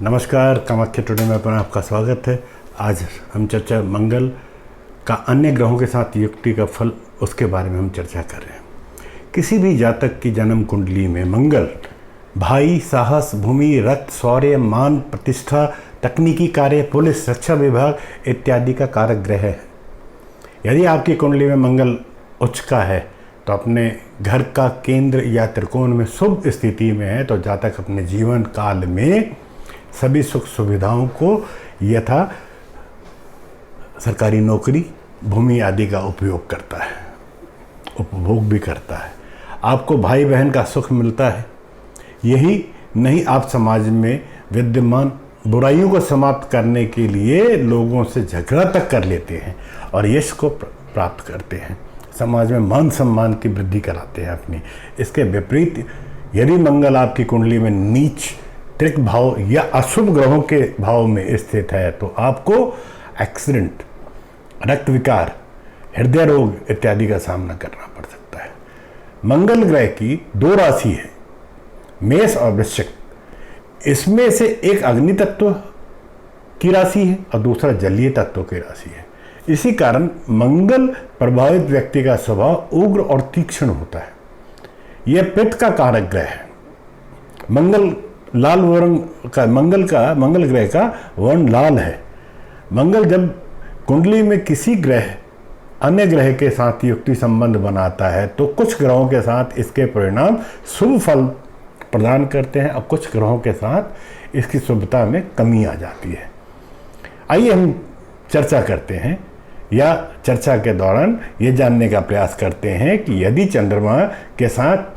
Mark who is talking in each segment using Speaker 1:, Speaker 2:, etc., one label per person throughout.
Speaker 1: नमस्कार, कामाख्या टुडे में अपना आपका स्वागत है। आज हम चर्चा मंगल का अन्य ग्रहों के साथ युक्ति का फल उसके बारे में हम चर्चा कर रहे हैं। किसी भी जातक की जन्म कुंडली में मंगल भाई, साहस, भूमि, रक्त, शौर्य, मान, प्रतिष्ठा, तकनीकी कार्य, पुलिस, रक्षा विभाग इत्यादि का कारक ग्रह है। यदि आपकी कुंडली में मंगल उच्च का है तो अपने घर का केंद्र या त्रिकोण में शुभ स्थिति में है तो जातक अपने जीवन काल में सभी सुख सुविधाओं को यथा सरकारी नौकरी, भूमि आदि का उपयोग करता है, उपभोग भी करता है। आपको भाई बहन का सुख मिलता है। यही नहीं, आप समाज में विद्यमान बुराइयों को समाप्त करने के लिए लोगों से झगड़ा तक कर लेते हैं और यश को प्राप्त करते हैं। समाज में मान सम्मान की वृद्धि कराते हैं अपनी। इसके विपरीत यदि मंगल आपकी कुंडली में नीच, त्रिक भाव या अशुभ ग्रहों के भाव में स्थित है तो आपको एक्सीडेंट, रक्त विकार, हृदय रोग इत्यादि का सामना करना पड़ सकता है। मंगल ग्रह की दो राशि है, मेष और वृश्चिक। इसमें से एक अग्नि तत्व की राशि है और दूसरा जलीय तत्व की राशि है। इसी कारण मंगल प्रभावित व्यक्ति का स्वभाव उग्र और तीक्ष्ण होता है। यह पित्त का कारक ग्रह है। मंगल लाल वर्ण का मंगल ग्रह का वर्ण लाल है। मंगल जब कुंडली में किसी ग्रह अन्य ग्रह के साथ युक्ति संबंध बनाता है तो कुछ ग्रहों के साथ इसके परिणाम शुभ फल प्रदान करते हैं और कुछ ग्रहों के साथ इसकी शुभता में कमी आ जाती है। आइए हम चर्चा करते हैं या चर्चा के दौरान ये जानने का प्रयास करते हैं कि यदि चंद्रमा के साथ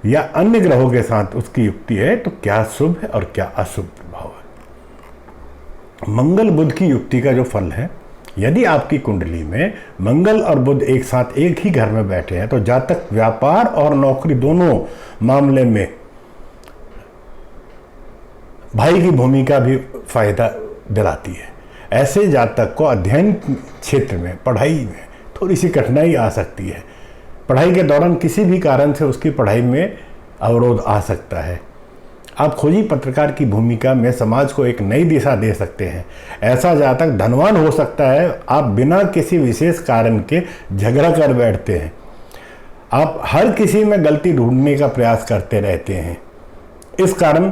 Speaker 1: या अन्य ग्रहों के साथ उसकी युक्ति है तो क्या शुभ है और क्या अशुभ प्रभाव है। मंगल बुध की युक्ति का जो फल है, यदि आपकी कुंडली में मंगल और बुध एक साथ एक ही घर में बैठे हैं तो जातक व्यापार और नौकरी दोनों मामले में भाई की भूमिका भी फायदा दिलाती है। ऐसे जातक को अध्ययन क्षेत्र में, पढ़ाई में थोड़ी सी कठिनाई आ सकती है। पढ़ाई के दौरान किसी भी कारण से उसकी पढ़ाई में अवरोध आ सकता है। आप खोजी पत्रकार की भूमिका में समाज को एक नई दिशा दे सकते हैं। ऐसा जातक धनवान हो सकता है। आप बिना किसी विशेष कारण के झगड़ा कर बैठते हैं। आप हर किसी में गलती ढूंढने का प्रयास करते रहते हैं। इस कारण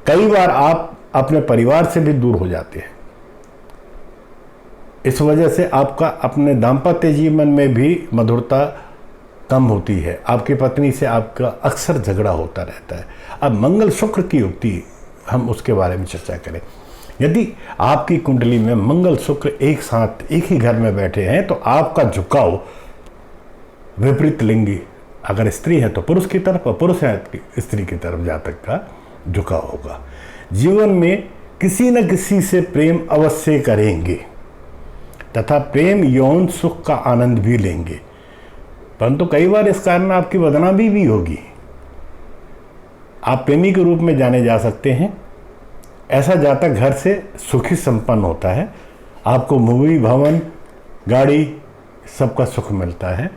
Speaker 1: कई बार आप अपने परिवार से भी दूर हो जाते हैं। इस वजह से आपका अपने दाम्पत्य जीवन में भी मधुरता कम होती है। आपकी पत्नी से आपका अक्सर झगड़ा होता रहता है। अब मंगल शुक्र की युक्ति, हम उसके बारे में चर्चा करें। यदि आपकी कुंडली में मंगल शुक्र एक साथ एक ही घर में बैठे हैं तो आपका झुकाव विपरीत लिंगी, अगर स्त्री है तो पुरुष की तरफ और पुरुष है तो स्त्री की तरफ जातक का झुकाव होगा। जीवन में किसी न किसी से प्रेम अवश्य करेंगे तथा प्रेम यौन सुख का आनंद भी लेंगे, परंतु कई बार इस कारण आपकी बदनामी भी होगी। आप प्रेमी के रूप में जाने जा सकते हैं। ऐसा जातक घर से सुखी संपन्न होता है। आपको भूमि, भवन, गाड़ी सबका सुख मिलता है।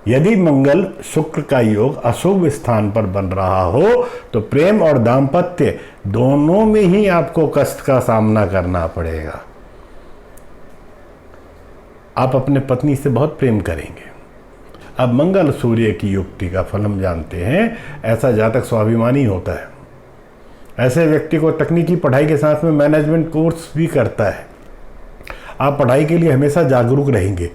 Speaker 1: यदि मंगल शुक्र का योग अशुभ स्थान पर बन रहा हो तो प्रेम और दाम्पत्य दोनों में ही आपको कष्ट का सामना करना पड़ेगा। आप अपने पत्नी से बहुत प्रेम करेंगे। अब मंगल सूर्य की युक्ति का फल हम जानते हैं। ऐसा जातक स्वाभिमानी होता है। ऐसे व्यक्ति को तकनीकी पढ़ाई के साथ में मैनेजमेंट कोर्स भी करता है। आप पढ़ाई के लिए हमेशा जागरूक रहेंगे।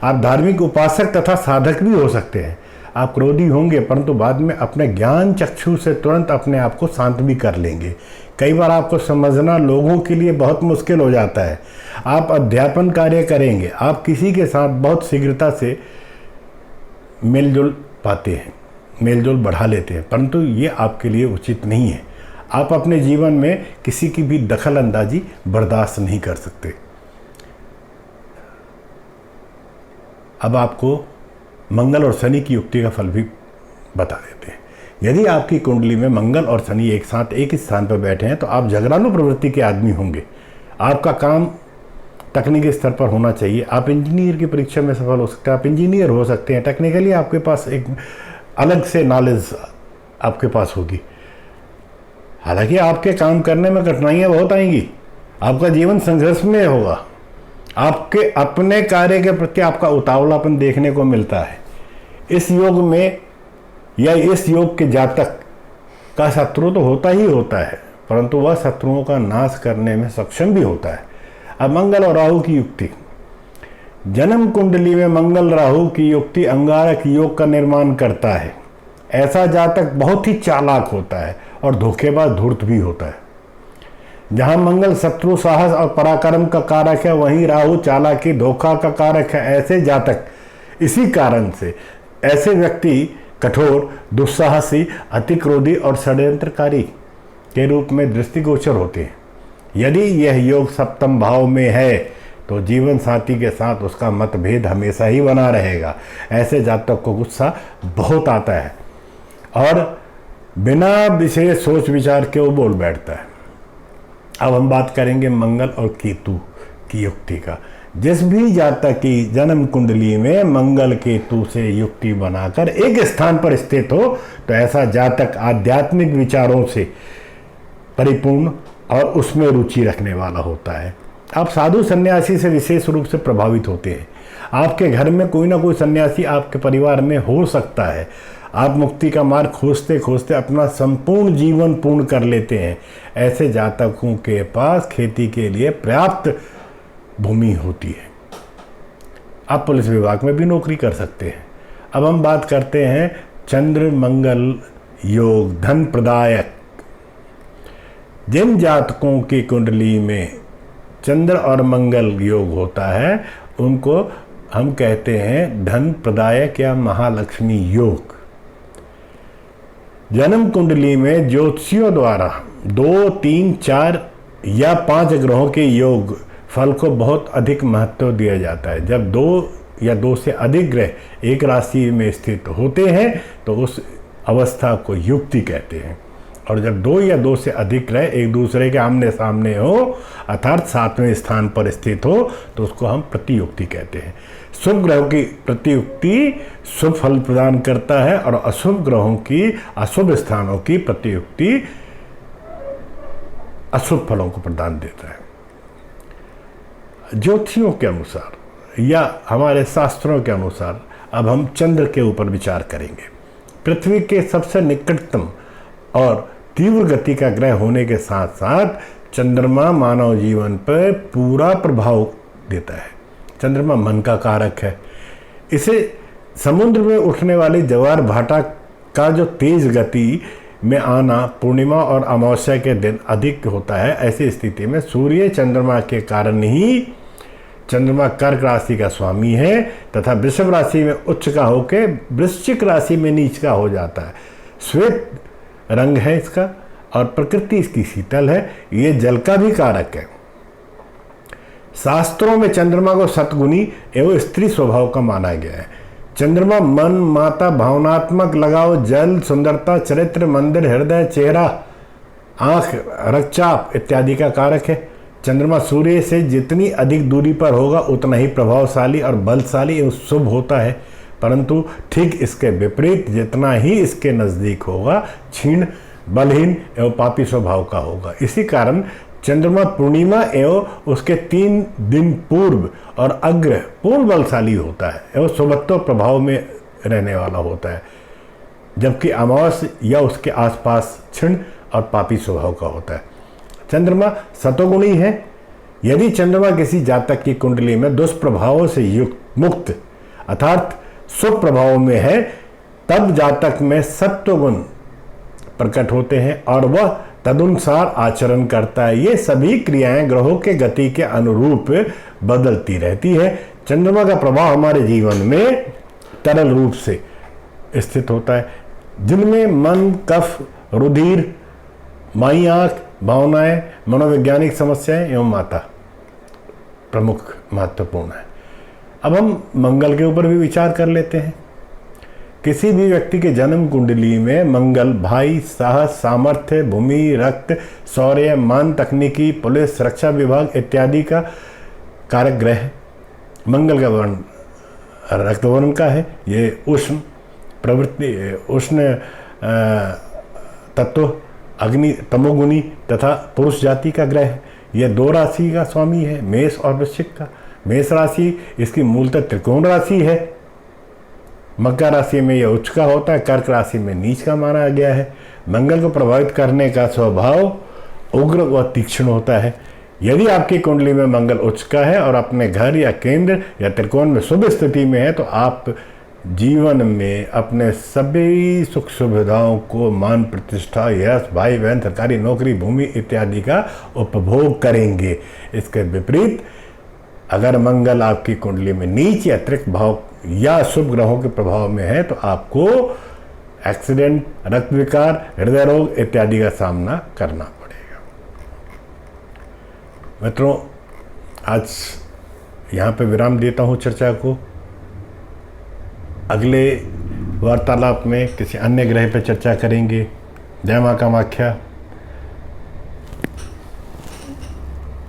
Speaker 1: आप धार्मिक उपासक तथा साधक भी हो सकते हैं। आप क्रोधी होंगे परंतु बाद में अपने ज्ञान चक्षु से तुरंत अपने आप को शांत भी कर लेंगे। कई बार आपको समझना लोगों के लिए बहुत मुश्किल हो जाता है। आप अध्यापन कार्य करेंगे। आप किसी के साथ बहुत शीघ्रता से मेलजोल पाते हैं, मेलजोल बढ़ा लेते हैं, परंतु ये आपके लिए उचित नहीं है। आप अपने जीवन में किसी की भी दखल अंदाजी बर्दाश्त नहीं कर सकते। अब आपको मंगल और शनि की युक्ति का फल भी बता देते हैं। यदि आपकी कुंडली में मंगल और शनि एक साथ एक ही स्थान पर बैठे हैं तो आप झगड़ालू प्रवृत्ति के आदमी होंगे। आपका काम तकनीकी स्तर पर होना चाहिए। आप इंजीनियर की परीक्षा में सफल हो सकते हैं। आप इंजीनियर हो सकते हैं। टेक्निकली आपके पास एक अलग से नॉलेज आपके पास होगी। हालांकि आपके काम करने में कठिनाइयाँ बहुत आएंगी, आपका जीवन संघर्ष में होगा, आपके अपने कार्य के प्रति आपका उतावलापन देखने को मिलता है। इस योग में या इस योग के जातक का शत्रु तो होता ही होता है, परंतु वह शत्रुओं का नाश करने में सक्षम भी होता है। अब मंगल और राहु की युक्ति, जन्म कुंडली में मंगल राहु की युक्ति अंगारक योग का निर्माण करता है। ऐसा जातक बहुत ही चालाक होता है और धोखेबाज धूर्त भी होता है। जहां मंगल शत्रु साहस और पराक्रम का कारक है, वहीं राहु चालाकी धोखा का कारक है। ऐसे जातक, इसी कारण से ऐसे व्यक्ति कठोर, दुस्साहसी, अति क्रोधी और षड्यंत्रकारी के रूप में दृष्टिगोचर होते हैं। यदि यह योग सप्तम भाव में है तो जीवन साथी के साथ उसका मतभेद हमेशा ही बना रहेगा। ऐसे जातक को गुस्सा बहुत आता है और बिना विशेष सोच विचार के वो बोल बैठता है। अब हम बात करेंगे मंगल और केतु की युक्ति का। जिस भी जातक की जन्म कुंडली में मंगल केतु से युक्ति बनाकर एक स्थान पर स्थित हो तो ऐसा जातक आध्यात्मिक विचारों से परिपूर्ण और उसमें रुचि रखने वाला होता है। आप साधु सन्यासी से विशेष रूप से प्रभावित होते हैं। आपके घर में कोई ना कोई सन्यासी आपके परिवार में हो सकता है। आप मुक्ति का मार्ग खोजते खोजते अपना संपूर्ण जीवन पूर्ण कर लेते हैं। ऐसे जातकों के पास खेती के लिए पर्याप्त भूमि होती है। आप पुलिस विभाग में भी नौकरी कर सकते हैं। अब हम बात करते हैं चंद्र मंगल योग धन प्रदायक। जिन जातकों की कुंडली में चंद्र और मंगल योग होता है उनको हम कहते हैं धन प्रदायक या महालक्ष्मी योग। जन्म कुंडली में ज्योतिषियों द्वारा 2, 3, 4 या 5 ग्रहों के योग फल को बहुत अधिक महत्व दिया जाता है। जब 2 या 2 से अधिक ग्रह एक राशि में स्थित होते हैं तो उस अवस्था को युक्ति कहते हैं। और जब 2 या 2 से अधिक ग्रह एक दूसरे के आमने सामने हो अर्थात 7वें स्थान पर स्थित हो तो उसको हम प्रतियुक्ति कहते हैं। शुभ ग्रहों की प्रतियुक्ति शुभ फल प्रदान करता है और अशुभ ग्रहों की अशुभ स्थानों की प्रतियुक्ति अशुभ फलों को प्रदान देता है। ज्योतिषियों के अनुसार या हमारे शास्त्रों के अनुसार अब हम चंद्र के ऊपर विचार करेंगे। पृथ्वी के सबसे निकटतम और तीव्र गति का ग्रह होने के साथ साथ चंद्रमा मानव जीवन पर पूरा प्रभाव देता है। चंद्रमा मन का कारक है। इसे समुद्र में उठने वाली ज्वार भाटा का जो तेज गति में आना पूर्णिमा और अमावस्या के दिन अधिक होता है। ऐसी स्थिति में सूर्य चंद्रमा के कारण ही चंद्रमा कर्क राशि का स्वामी है तथा वृषभ राशि में उच्च का होकर वृश्चिक राशि में नीच का हो जाता है। श्वेत रंग है इसका और प्रकृति इसकी शीतल है। ये जल का भी कारक है। शास्त्रों में चंद्रमा को सतगुणी एवं स्त्री स्वभाव का माना गया है। चंद्रमा मन, माता, भावनात्मक लगाव, जल, सुंदरता, चरित्र, मंदिर, हृदय, चेहरा, आंख, रक्तचाप इत्यादि का कारक है। चंद्रमा सूर्य से जितनी अधिक दूरी पर होगा उतना ही प्रभावशाली और बलशाली एवं शुभ होता है, परंतु ठीक इसके विपरीत जितना ही इसके नज़दीक होगा क्षीण, बलहीन एवं पापी स्वभाव का होगा। इसी कारण चंद्रमा पूर्णिमा एवं उसके 3 दिन पूर्व और अग्र पूर्ण बलशाली होता है एवं शुभत्व प्रभाव में रहने वाला होता है, जबकि अमावस्या या उसके आसपास क्षीण और पापी स्वभाव का होता है। चंद्रमा सतोगुणी है। यदि चंद्रमा किसी जातक की कुंडली में दुष्प्रभावों से युक्त मुक्त अर्थात शुभ प्रभाव में है तब जातक में सत्वगुण प्रकट होते हैं और वह तदनुसार आचरण करता है। ये सभी क्रियाएं ग्रहों के गति के अनुरूप बदलती रहती है। चंद्रमा का प्रभाव हमारे जीवन में तरल रूप से स्थित होता है, जिनमें मन, कफ, रुधिर, माई आंख, भावनाएं, मनोवैज्ञानिक समस्याएं एवं माता प्रमुख महत्वपूर्ण है। अब हम मंगल के ऊपर भी विचार कर लेते हैं। किसी भी व्यक्ति के जन्म कुंडली में मंगल भाई, साहस, सामर्थ्य, भूमि, रक्त, शौर्य, मान, तकनीकी, पुलिस, रक्षा विभाग इत्यादि का कारक ग्रह है। मंगल का वर्ण रक्त वर्ण का है। ये उष्ण प्रवृत्ति, उष्ण तत्व अग्नि तमोगुनी तथा पुरुष जाति का ग्रह है। यह 2 राशि का स्वामी है, मेष और वृश्चिक का। मेष राशि इसकी मूलतः त्रिकोण राशि है। मकर राशि में यह उच्च का होता है, कर्क राशि में नीच का माना गया है। मंगल को प्रभावित करने का स्वभाव उग्र व तीक्ष्ण होता है। यदि आपकी कुंडली में मंगल उच्च का है और अपने घर या केंद्र या त्रिकोण में शुभ स्थिति में है तो आप जीवन में अपने सभी सुख सुविधाओं को, मान प्रतिष्ठा, यश, भाई बहन, सरकारी नौकरी, भूमि इत्यादि का उपभोग करेंगे। इसके विपरीत अगर मंगल आपकी कुंडली में नीच या त्रिक भाव या शुभ ग्रहों के प्रभाव में है तो आपको एक्सीडेंट, रक्त विकार, हृदय रोग इत्यादि का सामना करना पड़ेगा। मित्रों, आज यहाँ पे विराम देता हूँ चर्चा को। अगले वार्तालाप में किसी अन्य ग्रह पर चर्चा करेंगे। जय मां कामाख्या।